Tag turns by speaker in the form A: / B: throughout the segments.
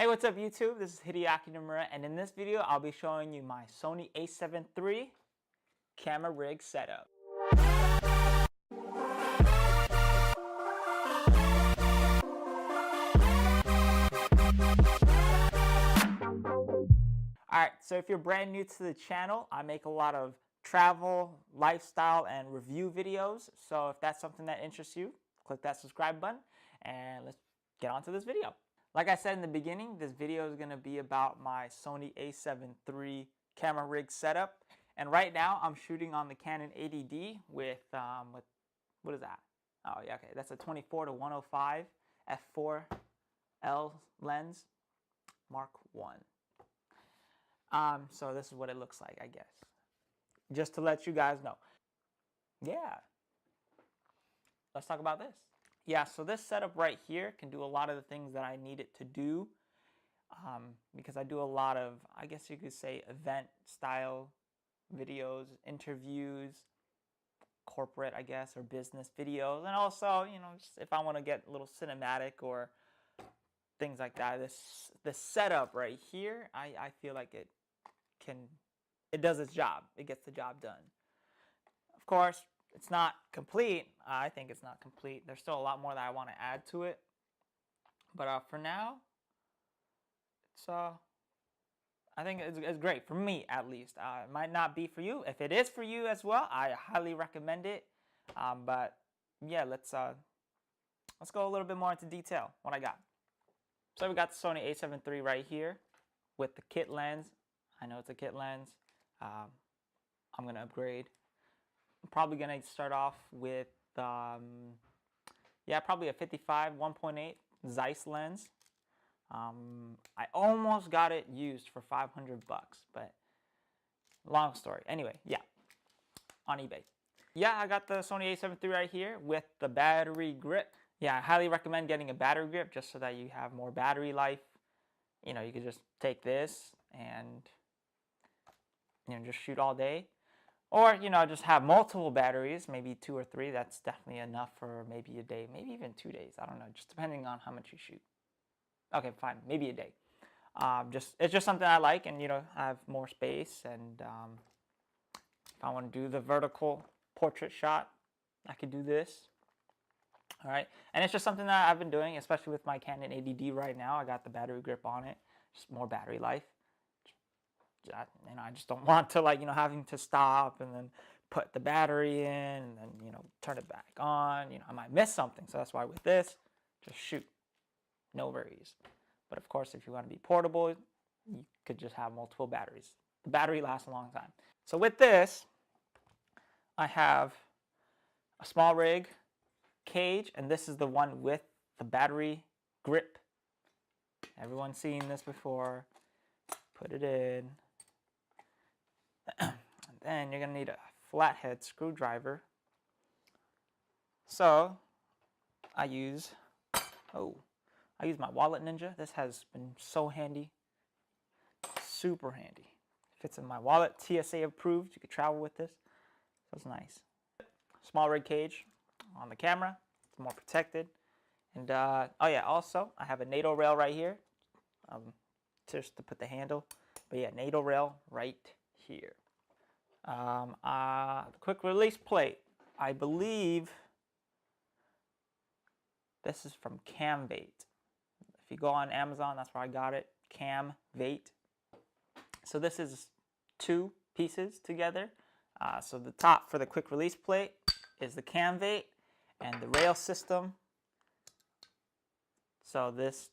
A: Hey, what's up YouTube? This is Hideaki Nomura, and in this video I'll be showing you my Sony a7 III camera rig setup. Alright, so if you're brand new to the channel, I make a lot of travel, lifestyle, and review videos. So if that's something that interests you, click that subscribe button and let's get on to this video. Like I said in the beginning, this video is going to be about my Sony a7 III camera rig setup. And right now I'm shooting on the Canon 80D with what is that? Oh yeah, okay, that's a 24-105 f4L lens Mark 1. So this is what it looks like, I guess. Just to let you guys know. Yeah. Let's talk about this. Yeah, so this setup right here can do a lot of the things that I need it to do. Because I do a lot of, I guess you could say, event style videos, interviews, corporate, I guess, or business videos. And also, you know, just if I want to get a little cinematic or things like that. This setup right here, I feel like it does its job. It gets the job done. Of course, it's not complete. I think it's not complete. There's still a lot more that I want to add to it. But for now, it's I think it's great for me, at least. It might not be for you. If it is for you as well, I highly recommend it. But yeah, let's go a little bit more into detail. What I got. So we got the Sony a7 III right here with the kit lens. I know it's a kit lens. I'm gonna upgrade. I'm probably gonna start off with yeah, probably a 55 1.8 Zeiss lens. I almost got it used for 500 bucks, but long story. Anyway, yeah, on eBay. Yeah, I got the Sony a7 III right here with the battery grip. Yeah, I highly recommend getting a battery grip just so that you have more battery life. You know, you could just take this and, you know, just shoot all day. Or, you know, just have multiple batteries, maybe 2 or 3. That's definitely enough for maybe a day, maybe even 2 days. I don't know, just depending on how much you shoot. Okay, fine, maybe a day. It's just something I like, and, you know, I have more space. And if I want to do the vertical portrait shot, I could do this. All right, and it's just something that I've been doing, especially with my Canon 80D right now. I got the battery grip on it, just more battery life. You know, I just don't want to, like, you know, having to stop and then put the battery in and then, you know, turn it back on. You know, I might miss something, so that's why with this, just shoot, no worries. But of course, if you want to be portable, you could just have multiple batteries. The battery lasts a long time. So with this, I have a small rig cage, and this is the one with the battery grip. Everyone's seen this before. Put it in. And then you're gonna need a flathead screwdriver. So I use my Wallet Ninja. This has been so handy. Super handy. Fits in my wallet, TSA approved. You could travel with this. So it's nice. Small rig cage on the camera. It's more protected. And oh yeah, also I have a NATO rail right here, just to put the handle. But yeah, NATO rail right here. The quick release plate, I believe this is from Camvate. If you go on Amazon, that's where I got it. Camvate. So this is 2 pieces together. So the top for the quick release plate is the Camvate, and the rail system. So this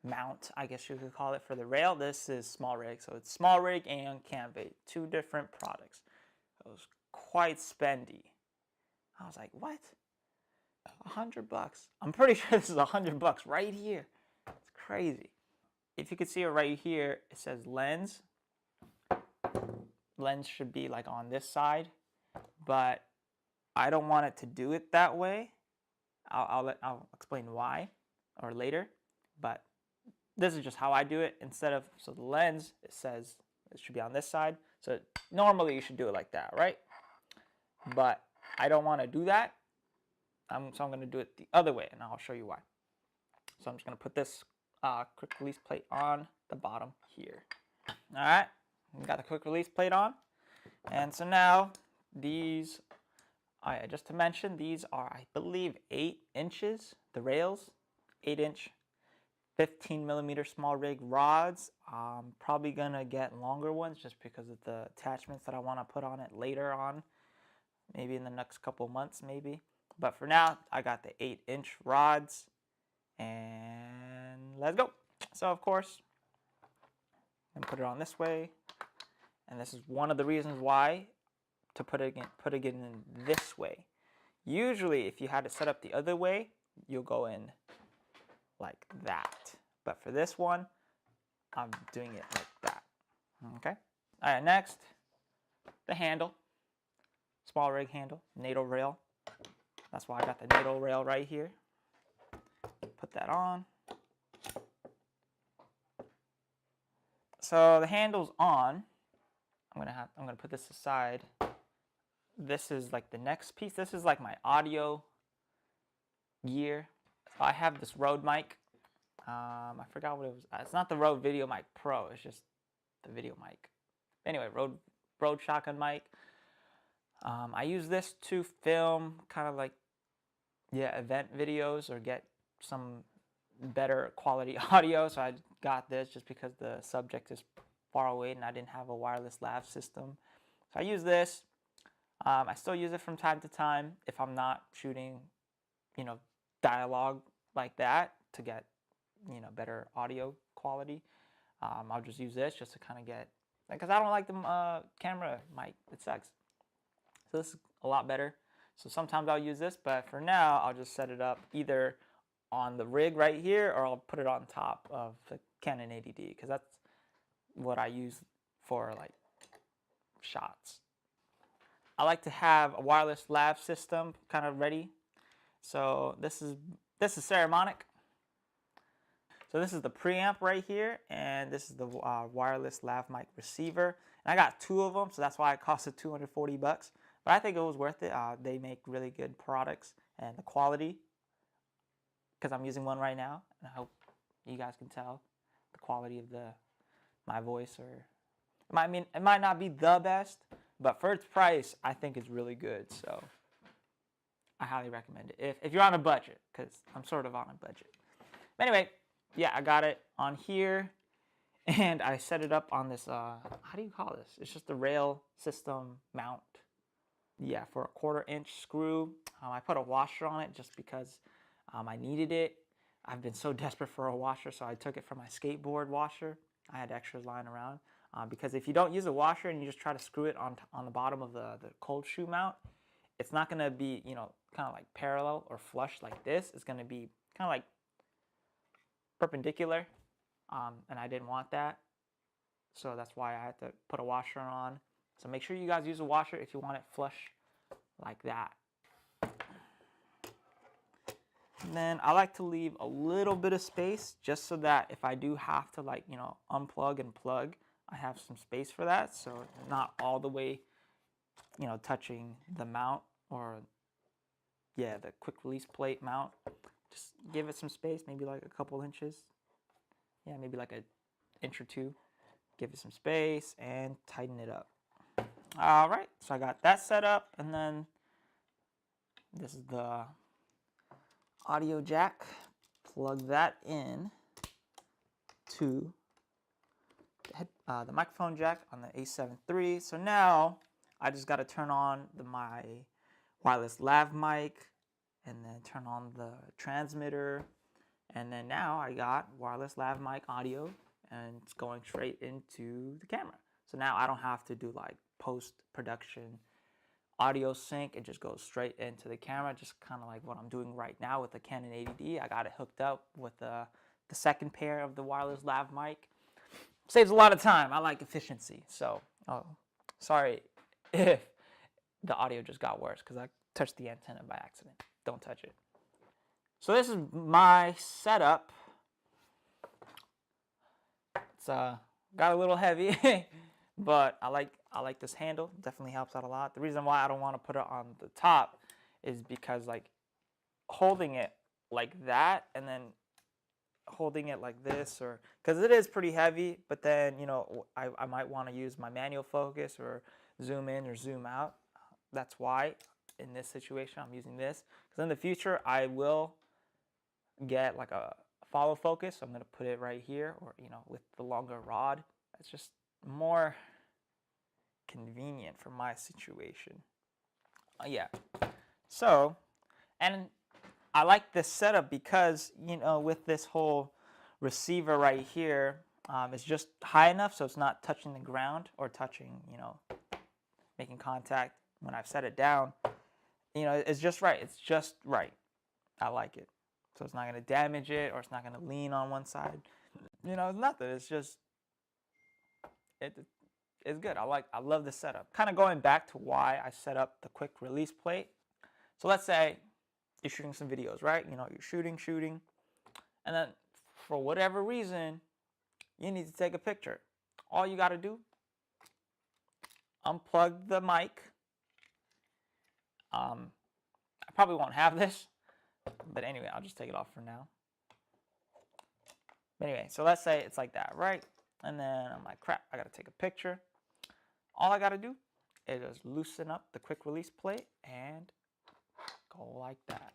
A: mount, I guess you could call it, for the rail, this is small rig. So it's small rig and Camvate, 2 different products. It was quite spendy. I was like, what? 100 bucks. I'm pretty sure this is 100 bucks right here. It's crazy. If you could see it right here, it says lens. Lens should be like on this side, but I don't want it to do it that way. I'll explain why or later, but this is just how I do it. Instead of, so the lens, it says it should be on this side. So normally you should do it like that, right? But I don't want to do that. So I'm going to do it the other way, and I'll show you why. So I'm just going to put this quick release plate on the bottom here. All right, we got the quick release plate on. And so now these, just to mention, these are, I believe, 8 inches, the rails, 8-inch, 15mm small rig rods. I'm probably going to get longer ones just because of the attachments that I want to put on it later on, maybe in the next couple months maybe. But for now, I got the 8-inch rods, and let's go. So of course, I'm going to put it on this way, and this is one of the reasons why to put it in this way. Usually, if you had it set up the other way, you'll go in like that. But for this one, I'm doing it like that. Okay. All right. Next, the handle, small rig handle, NATO rail. That's why I got the NATO rail right here. Put that on. So the handle's on. I'm gonna put this aside. This is like the next piece. This is like my audio gear. So I have this Rode mic. I forgot what it was. It's not the Rode Video Mic Pro. It's just the video mic. Anyway, Rode shotgun mic. I use this to film kind of like, event videos or get some better quality audio. So I got this just because the subject is far away and I didn't have a wireless lav system. So I use this. I still use it from time to time if I'm not shooting, dialogue like that to get, better audio quality. I'll just use this just to kind of get, because I don't like the camera mic. It sucks. So this is a lot better. So sometimes I'll use this, but for now, I'll just set it up either on the rig right here or I'll put it on top of the Canon 80D because that's what I use for like shots. I like to have a wireless lav system kind of ready. So this is Ceramonic. So this is the preamp right here, and this is the wireless lav mic receiver. And I got 2 of them, so that's why it costed $240. But I think it was worth it. They make really good products, and the quality, because I'm using one right now, and I hope you guys can tell the quality of my voice. Or it might not be the best, but for its price, I think it's really good. So I highly recommend it if you're on a budget, because I'm sort of on a budget. But anyway, yeah, I got it on here, and I set it up on this, how do you call this? It's just the rail system mount. Yeah, for a 1/4 inch screw. I put a washer on it just because I needed it. I've been so desperate for a washer, so I took it from my skateboard washer. I had extras lying around. Because if you don't use a washer and you just try to screw it on the bottom of the cold shoe mount, it's not going to be, kind of like parallel or flush like this. It's going to be kind of like perpendicular, and I didn't want that. So that's why I had to put a washer on. So make sure you guys use a washer if you want it flush like that. And then I like to leave a little bit of space just so that if I do have to unplug and plug, I have some space for that. So not all the way, touching the mount or, the quick release plate mount. Just give it some space, maybe like a couple inches. Yeah, maybe like an inch or 2. Give it some space and tighten it up. All right, so I got that set up, and then this is the audio jack. Plug that in to the microphone jack on the a7 III. So now I just got to turn on my wireless lav mic, and then turn on the transmitter, and then now I got wireless lav mic audio, and it's going straight into the camera. So now I don't have to do like post-production audio sync. It just goes straight into the camera, just kind of like what I'm doing right now with the Canon 80D. I got it hooked up with the second pair of the wireless lav mic. Saves a lot of time. I like efficiency. So, sorry if the audio just got worse because I touched the antenna by accident. Don't touch it. So this is my setup. It's got a little heavy, but I like this handle. Definitely helps out a lot. The reason why I don't want to put it on the top is because like holding it like that and then holding it like this, or because it is pretty heavy, but then, you know, I might want to use my manual focus or zoom in or zoom out. That's why in this situation I'm using this, because in the future I will get like a follow focus. So I'm going to put it right here, or, you know, with the longer rod. It's just more convenient for my situation. Yeah. So, and I like this setup because, you know, with this whole receiver right here, it's just high enough so it's not touching the ground or touching, you know, making contact when I've set it down. You know, it's just right. It's just right. I like it. So it's not going to damage it, or it's not going to lean on one side. You know, it's nothing. It's just, it's good. I love the setup. Kind of going back to why I set up the quick release plate. So let's say you're shooting some videos, right? You know, you're shooting, and then for whatever reason, you need to take a picture. All you got to do, unplug the mic. I probably won't have this, but anyway, I'll just take it off for now. But anyway, so let's say it's like that, right? And then I'm like, crap, I got to take a picture. All I got to do is just loosen up the quick release plate and go like that.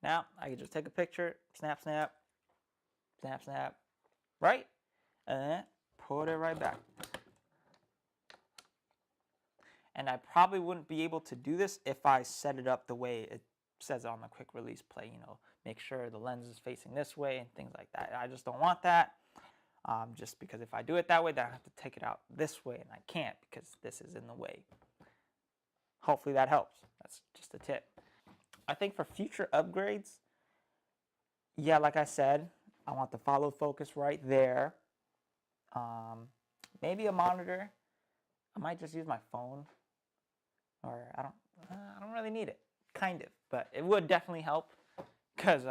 A: Now, I can just take a picture, snap, snap, snap, snap, right? And then put it right back. And I probably wouldn't be able to do this if I set it up the way it says on the quick release plate, you know, make sure the lens is facing this way and things like that. I just don't want that, just because if I do it that way, then I have to take it out this way, and I can't because this is in the way. Hopefully that helps. That's just a tip. I think for future upgrades, yeah, like I said, I want the follow focus right there. Maybe a monitor. I might just use my phone, or I don't really need it, kind of, but it would definitely help, because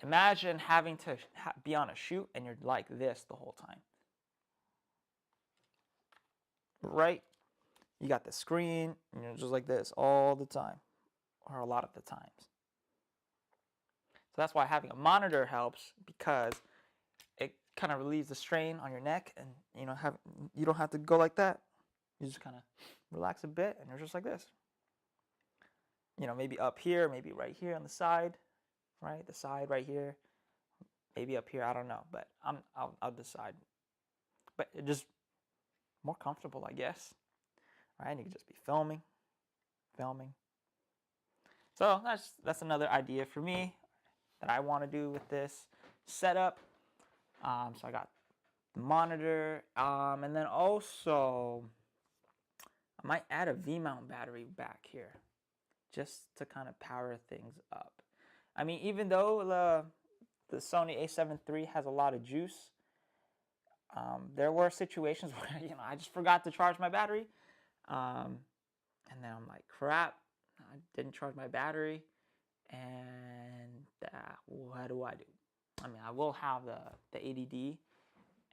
A: imagine having to be on a shoot and you're like this the whole time, right? You got the screen and you're just like this all the time, or a lot of the times. So that's why having a monitor helps, because it kind of relieves the strain on your neck, and you know, you don't have to go like that. You just kind of relax a bit, and you're just like this. You know, maybe up here, maybe right here on the side, right? The side right here, maybe up here. I don't know, but I'll decide. But it just more comfortable, I guess. Right? You can just be filming. So that's another idea for me that I want to do with this setup. So I got the monitor, and then also I might add a V-mount battery back here, just to kind of power things up. I mean, even though the Sony a7 III has a lot of juice, there were situations where, you know, I just forgot to charge my battery, and then I'm like, crap, I didn't charge my battery, and what do I do? I mean, I will have the ADD,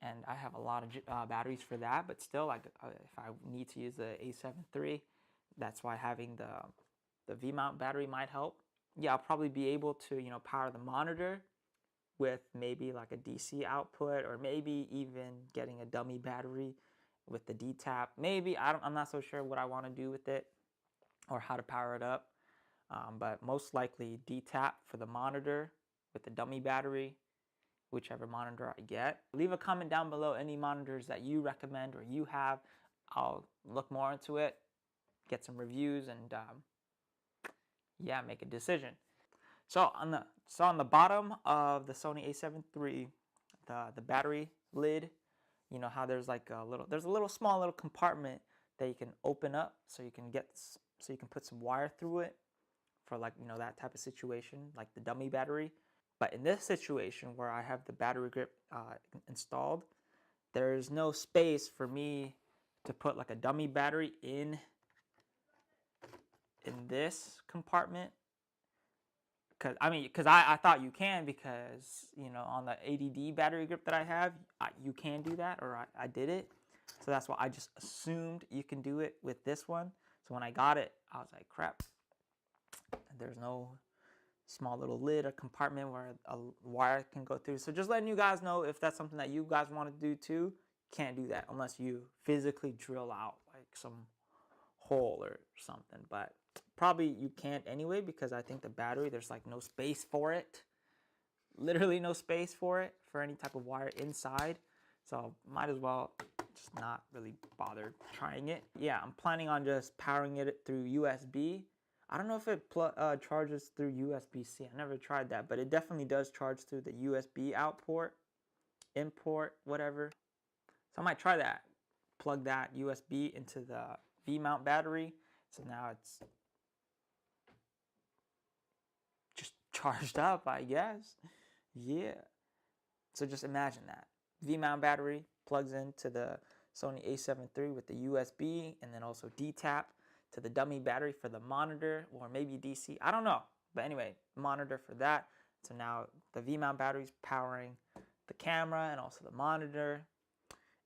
A: and I have a lot of batteries for that, but still, like, if I need to use the a7 III, that's why having the V-mount battery might help. Yeah, I'll probably be able to, you know, power the monitor with maybe like a DC output, or maybe even getting a dummy battery with the D-tap. Maybe, I'm not so sure what I want to do with it or how to power it up, but most likely D-tap for the monitor with the dummy battery, whichever monitor I get. Leave a comment down below any monitors that you recommend or you have. I'll look more into it, get some reviews, and yeah, make a decision. So on the bottom of the Sony a7 III, the battery lid, you know how there's like there's a small little compartment that you can open up, so you can put some wire through it for, like, you know, that type of situation, like the dummy battery. But in this situation where I have the battery grip installed, there's no space for me to put like a dummy battery in this compartment. Because I thought you can, because, you know, on the ADD battery grip that I have, you can do that, or I did it. So that's why I just assumed you can do it with this one. So when I got it, I was like, crap, there's no small little lid or compartment where a wire can go through. So just letting you guys know, if that's something that you guys want to do too, can't do that unless you physically drill out like some hole or something. But probably you can't anyway, because I think the battery, there's like no space for it. Literally no space for it, for any type of wire inside. So might as well just not really bother trying it. Yeah, I'm planning on just powering it through USB. I don't know if it charges through USB-C. I never tried that, but it definitely does charge through the USB output, import, whatever. So I might try that. Plug that USB into the V-mount battery. So now it's just charged up, I guess. Yeah. So just imagine that. V-mount battery plugs into the Sony a7III with the USB, and then also D-tap to the dummy battery for the monitor, or maybe DC. I don't know. But anyway, monitor for that. So now the V-mount battery is powering the camera and also the monitor.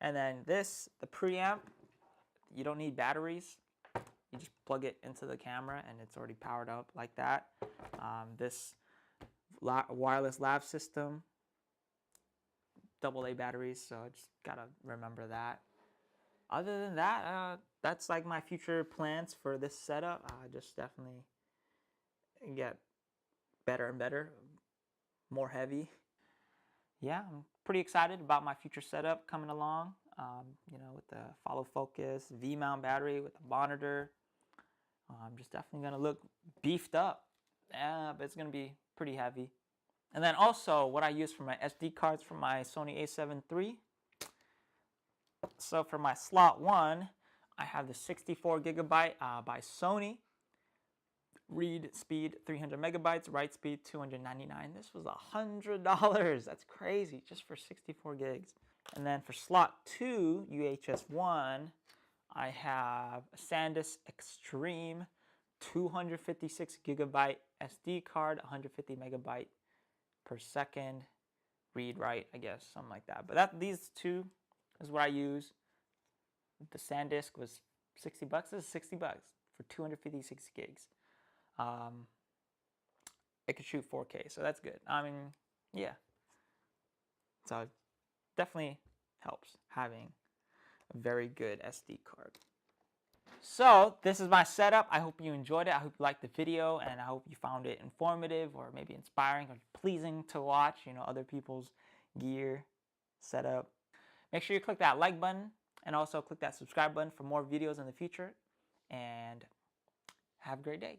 A: And then this, the preamp, you don't need batteries. You just plug it into the camera and it's already powered up like that. This wireless lav system, AA batteries, so I just gotta remember that. Other than that, that's like my future plans for this setup. Just definitely get better and better, more heavy. Yeah, I'm pretty excited about my future setup coming along. You know, with the follow focus, V-mount battery, with the monitor. I'm just definitely gonna look beefed up. Yeah, but it's gonna be pretty heavy. And then also what I use for my SD cards for my Sony a7III. So for my slot 1, I have the 64 gigabyte by Sony. Read speed 300 megabytes, write speed 299. This was $100. That's crazy, just for 64 gigs. And then for slot 2, UHS 1, I have a SanDisk Extreme 256 gigabyte SD card, 150 megabyte per second read write, I guess, something like that. But these two is what I use. The SanDisk was 60 bucks. This is 60 bucks for 256 gigs. It could shoot 4K, so that's good. I mean, yeah. So it definitely helps having a very good SD card. So this is my setup. I hope you enjoyed it. I hope you liked the video, and I hope you found it informative or maybe inspiring or pleasing to watch, you know, other people's gear setup. Make sure you click that like button and also click that subscribe button for more videos in the future, and have a great day.